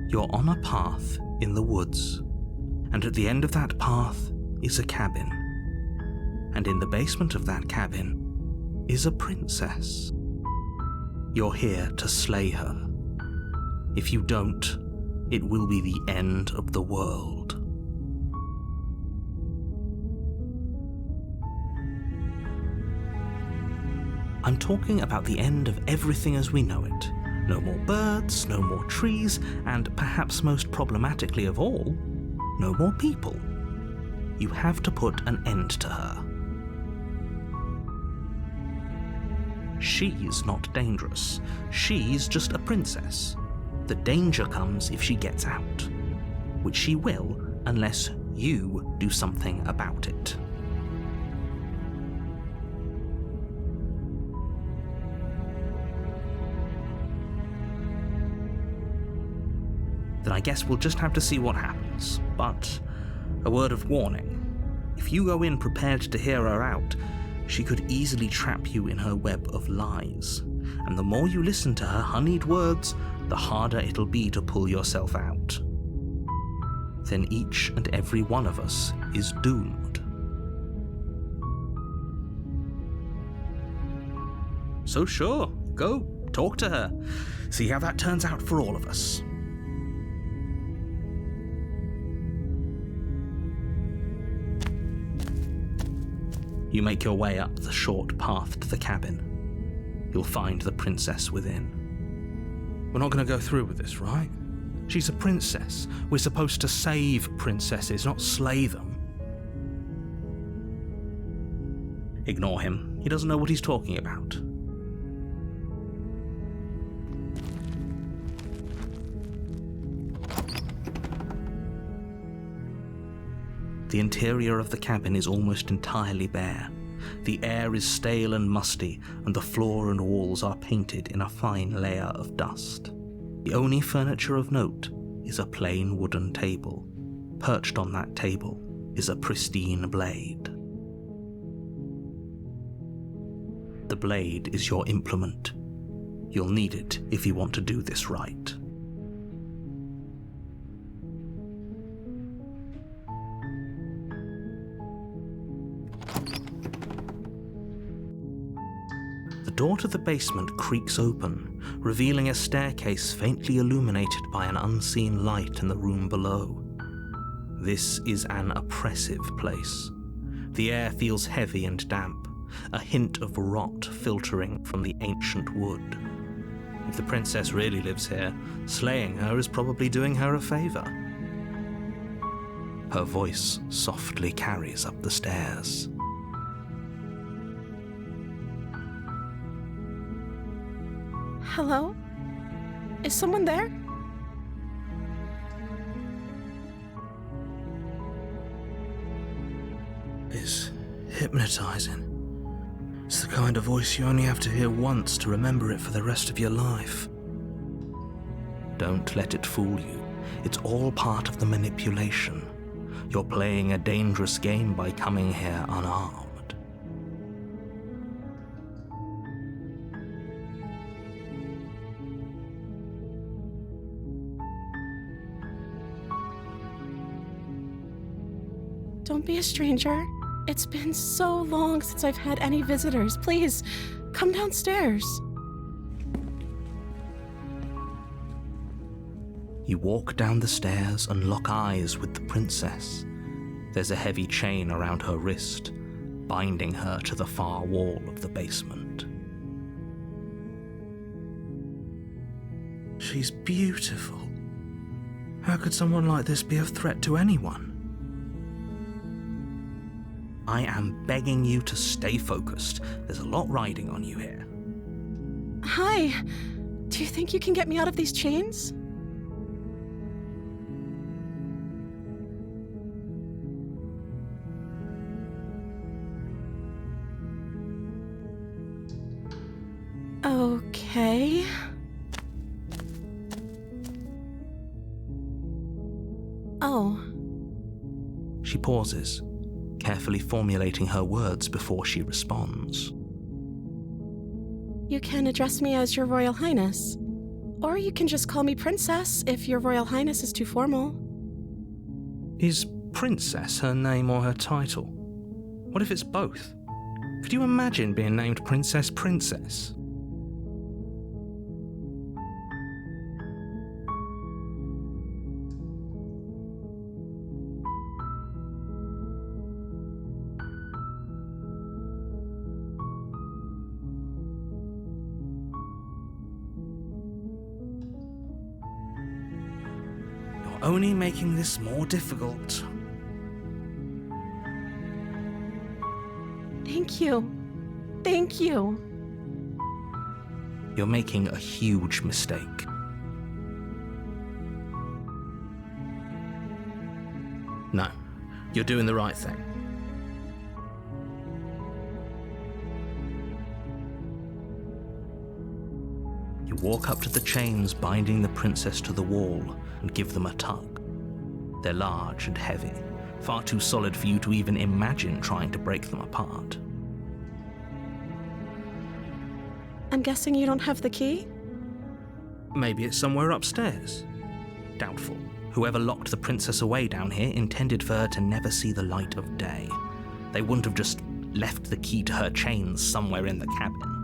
You're on a path in the woods, and at the end of that path is a cabin. And in the basement of that cabin is a princess. You're here to slay her. If you don't, it will be the end of the world. I'm talking about the end of everything as we know it. No more birds, no more trees, and perhaps most problematically of all, no more people. You have to put an end to her. She's not dangerous. She's just a princess. The danger comes if she gets out, which she will unless you do something about it. Then I guess we'll just have to see what happens. But a word of warning. If you go in prepared to hear her out, she could easily trap you in her web of lies. And the more you listen to her honeyed words, the harder it'll be to pull yourself out. Then each and every one of us is doomed. So sure, go, talk to her. See how that turns out for all of us. You make your way up the short path to the cabin. You'll find the princess within. We're not going to go through with this, right? She's a princess. We're supposed to save princesses, not slay them. Ignore him. He doesn't know what he's talking about. The interior of the cabin is almost entirely bare. The air is stale and musty, and the floor and walls are painted in a fine layer of dust. The only furniture of note is a plain wooden table. Perched on that table is a pristine blade. The blade is your implement. You'll need it if you want to do this right. The door to the basement creaks open, revealing a staircase faintly illuminated by an unseen light in the room below. This is an oppressive place. The air feels heavy and damp, a hint of rot filtering from the ancient wood. If the princess really lives here, slaying her is probably doing her a favor. Her voice softly carries up the stairs. Hello? Is someone there? It's hypnotizing. It's the kind of voice you only have to hear once to remember it for the rest of your life. Don't let it fool you. It's all part of the manipulation. You're playing a dangerous game by coming here unarmed. Don't be a stranger. It's been so long since I've had any visitors. Please, come downstairs. You walk down the stairs and lock eyes with the princess. There's a heavy chain around her wrist, binding her to the far wall of the basement. She's beautiful. How could someone like this be a threat to anyone? I am begging you to stay focused. There's a lot riding on you here. Hi. Do you think you can get me out of these chains? Okay. Oh. She pauses, carefully formulating her words before she responds. You can address me as Your Royal Highness. Or you can just call me Princess if your Royal Highness is too formal. Is Princess her name or her title? What if it's both? Could you imagine being named Princess Princess? You're only making this more difficult. Thank you. Thank you. You're making a huge mistake. No, you're doing the right thing. You walk up to the chains binding the princess to the wall and give them a tug. They're large and heavy, far too solid for you to even imagine trying to break them apart. I'm guessing you don't have the key? Maybe it's somewhere upstairs. Doubtful. Whoever locked the princess away down here intended for her to never see the light of day. They wouldn't have just left the key to her chains somewhere in the cabin.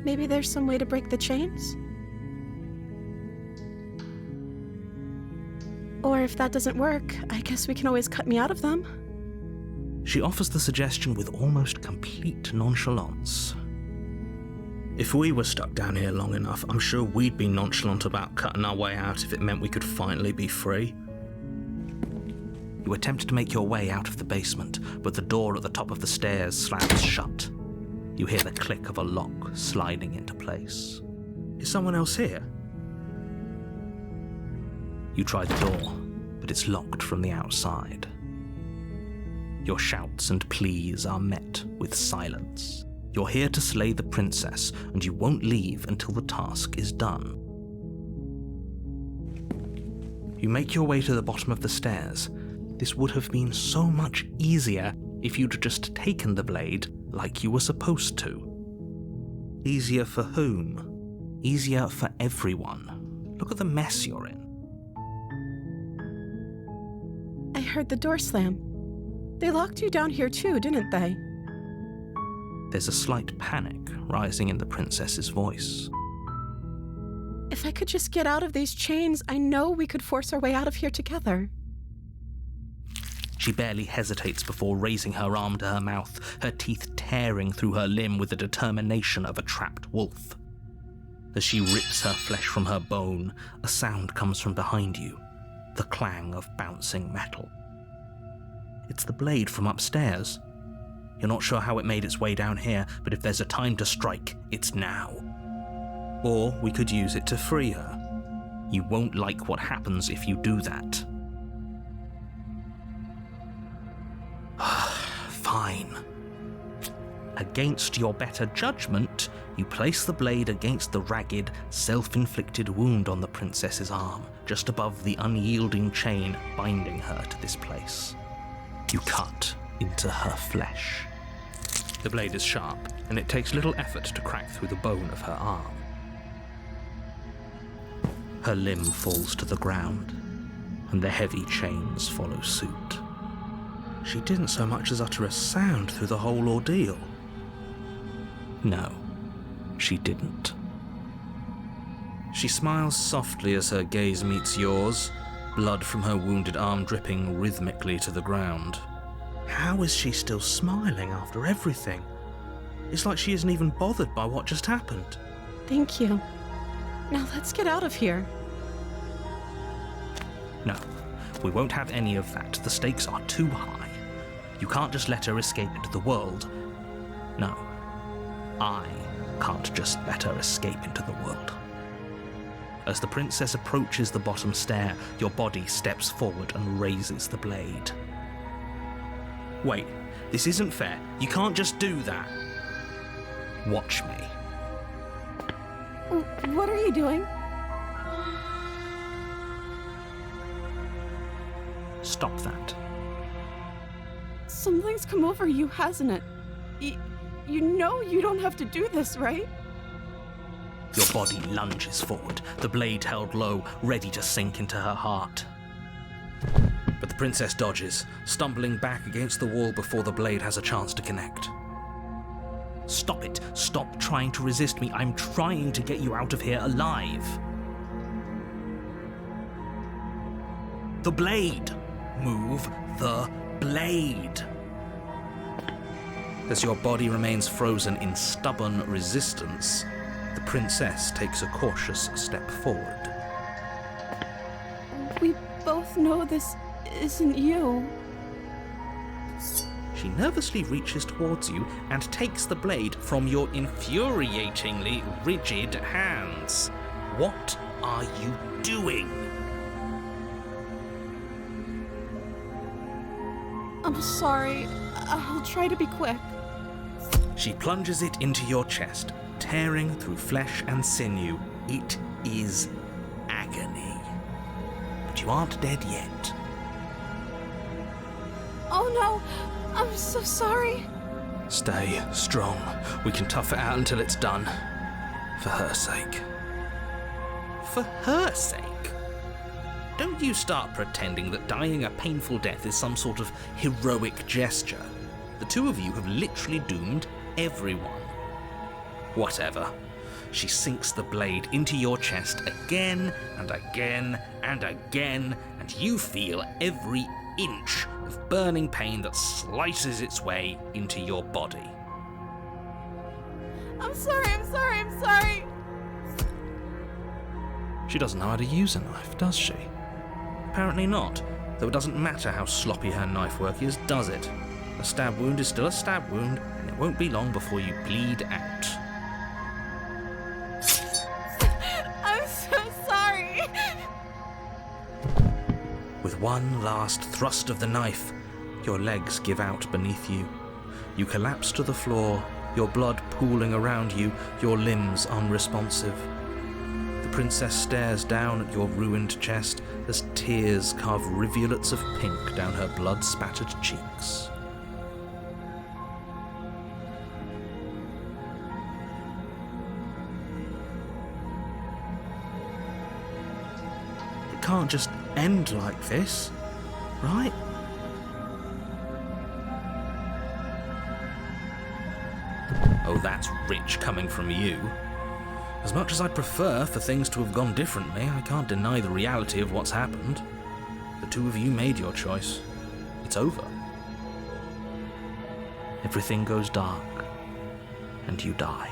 Maybe there's some way to break the chains? Or if that doesn't work, I guess we can always cut me out of them. She offers the suggestion with almost complete nonchalance. If we were stuck down here long enough, I'm sure we'd be nonchalant about cutting our way out if it meant we could finally be free. You attempt to make your way out of the basement, but the door at the top of the stairs slams shut. You hear the click of a lock sliding into place. Is someone else here? You try the door, but it's locked from the outside. Your shouts and pleas are met with silence. You're here to slay the princess, and you won't leave until the task is done. You make your way to the bottom of the stairs. This would have been so much easier if you'd just taken the blade like you were supposed to. Easier for whom? Easier for everyone. Look at the mess you're in. I heard the door slam. They locked you down here too, didn't they? There's a slight panic rising in the princess's voice. If I could just get out of these chains, I know we could force our way out of here together. She barely hesitates before raising her arm to her mouth, her teeth tearing through her limb with the determination of a trapped wolf. As she rips her flesh from her bone, a sound comes from behind you, the clang of bouncing metal. It's the blade from upstairs. You're not sure how it made its way down here, but if there's a time to strike, it's now. Or we could use it to free her. You won't like what happens if you do that. Fine. Against your better judgment, you place the blade against the ragged, self-inflicted wound on the princess's arm, just above the unyielding chain binding her to this place. You cut into her flesh. The blade is sharp, and it takes little effort to crack through the bone of her arm. Her limb falls to the ground, and the heavy chains follow suit. She didn't so much as utter a sound through the whole ordeal. No, she didn't. She smiles softly as her gaze meets yours, blood from her wounded arm dripping rhythmically to the ground. How is she still smiling after everything? It's like she isn't even bothered by what just happened. Thank you. Now let's get out of here. No, we won't have any of that. The stakes are too high. You can't just let her escape into the world. No, I can't just let her escape into the world. As the princess approaches the bottom stair, your body steps forward and raises the blade. Wait, this isn't fair. You can't just do that. Watch me. What are you doing? Stop that. Something's come over you, hasn't it? You know you don't have to do this, right? Your body lunges forward, the blade held low, ready to sink into her heart. But the princess dodges, stumbling back against the wall before the blade has a chance to connect. Stop it. Stop trying to resist me. I'm trying to get you out of here alive. The blade. Move the blade. As your body remains frozen in stubborn resistance, the princess takes a cautious step forward. We both know this isn't you. She nervously reaches towards you and takes the blade from your infuriatingly rigid hands. What are you doing? I'm sorry. I'll try to be quick. She plunges it into your chest, tearing through flesh and sinew. It is agony. But you aren't dead yet. Oh no! I'm so sorry. Stay strong. We can tough it out until it's done. For her sake. For her sake? Don't you start pretending that dying a painful death is some sort of heroic gesture. The two of you have literally doomed everyone. Whatever. She sinks the blade into your chest again and again and again, and you feel every inch of burning pain that slices its way into your body. I'm sorry. She doesn't know how to use a knife, does she? Apparently not, though it doesn't matter how sloppy her knife work is, does it? A stab wound is still a stab wound, and it won't be long before you bleed out. I'm so sorry. With one last thrust of the knife, your legs give out beneath you. You collapse to the floor, your blood pooling around you, your limbs unresponsive. The princess stares down at your ruined chest as tears carve rivulets of pink down her blood-spattered cheeks. It can't just end like this, right? Oh, that's rich coming from you. As much as I'd prefer for things to have gone differently, I can't deny the reality of what's happened. The two of you made your choice. It's over. Everything goes dark, and you die.